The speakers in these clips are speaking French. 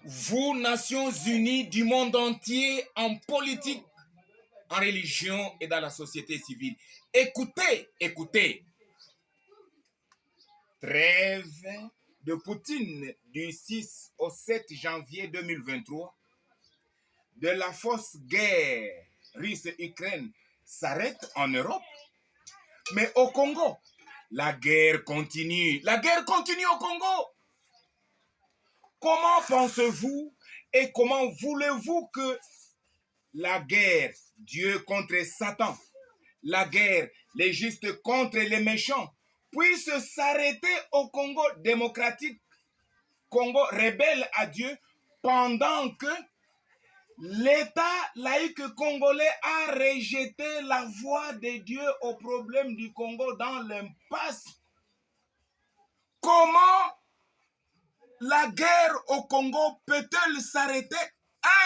vous, Nations Unies du monde entier, en politique, en religion et dans la société civile, écoutez, écoutez. Trêve de Poutine du 6 au 7 janvier 2023, de la fausse guerre russe-Ukraine s'arrête en Europe, mais au Congo, la guerre continue. La guerre continue au Congo. Comment pensez-vous et comment voulez-vous que la guerre, Dieu contre Satan, la guerre, les justes contre les méchants, puisse s'arrêter au Congo démocratique, Congo rebelle à Dieu, pendant que l'État laïque congolais a rejeté la voix de Dieu au problème du Congo dans l'impasse? Comment la guerre au Congo peut-elle s'arrêter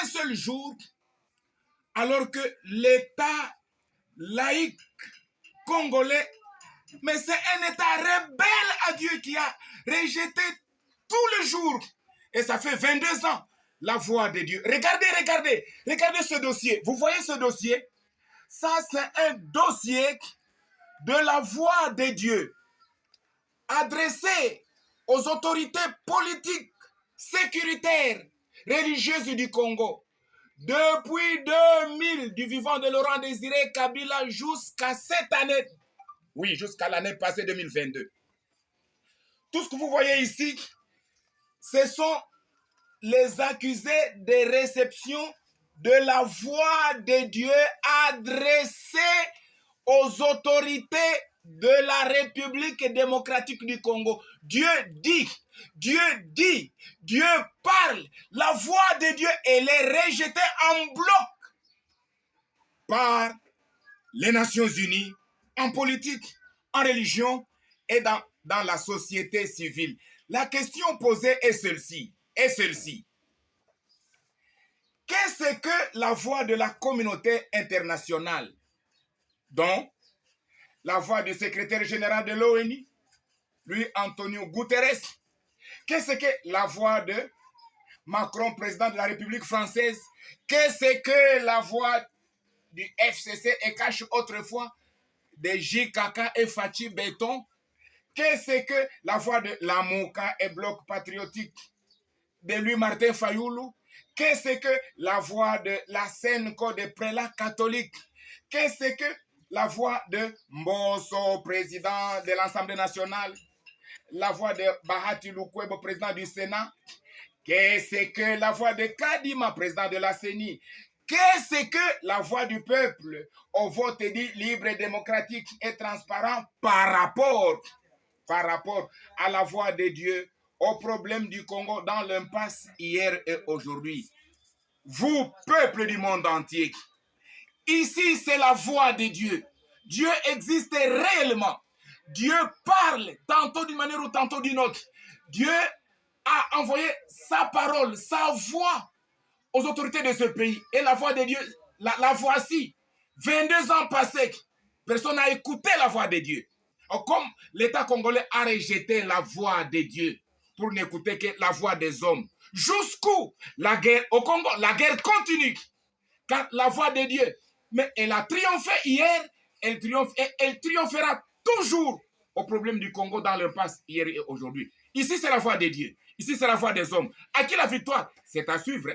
un seul jour alors que l'État laïque congolais, mais c'est un État rebelle à Dieu qui a rejeté tous les jours, et ça fait 22 ans, la voix de Dieu. Regardez, regardez, regardez ce dossier. Vous voyez ce dossier? Ça, c'est un dossier de la voix de Dieu adressé aux autorités politiques, sécuritaires, religieuses du Congo. Depuis 2000, du vivant de Laurent Désiré Kabila jusqu'à cette année, oui, jusqu'à l'année passée 2022. Tout ce que vous voyez ici, ce sont les accusés de réception de la voix de Dieu adressée aux autorités de la République démocratique du Congo. Dieu dit, Dieu parle. La voix de Dieu, elle est rejetée en bloc par les Nations Unies, en politique, en religion et dans la société civile. La question posée est celle-ci. Qu'est-ce que la voix de la communauté internationale, dont la voix du secrétaire général de l'ONU, lui Antonio Guterres, qu'est-ce que la voix de Macron, président de la République française, qu'est-ce que la voix du FCC et cache autrefois de JKK et Fatih Béton, qu'est-ce que la voix de Lamouka et Bloc Patriotique de Louis Martin Fayoulou, qu'est-ce que la voix de la Senko des prélats catholiques, qu'est-ce que la voix de Mbosso, président de l'Assemblée nationale, la voix de Bahati Lukwebo, président du Sénat, qu'est-ce que la voix de Kadima, président de la CENI, qu'est-ce que la voix du peuple au vote dit libre, démocratique et transparent par rapport à la voix de Dieu au problème du Congo dans l'impasse hier et aujourd'hui? Vous, peuple du monde entier, ici c'est la voix de Dieu. Dieu existe réellement. Dieu parle tantôt d'une manière ou tantôt d'une autre. Dieu a envoyé sa parole, sa voix aux autorités de ce pays. Et la voix de Dieu, la voici. 22 ans passés, personne n'a écouté la voix de Dieu. Alors, comme l'État congolais a rejeté la voix de Dieu pour n'écouter que la voix des hommes, jusqu'où la guerre au Congo, la guerre continue. Car la voix de Dieu, mais elle a triomphé hier, elle triomphe et elle triomphera toujours au problème du Congo dans l'impasse hier et aujourd'hui. Ici, c'est la voix de Dieu. Ici, c'est la voix des hommes. À qui la victoire? C'est à suivre.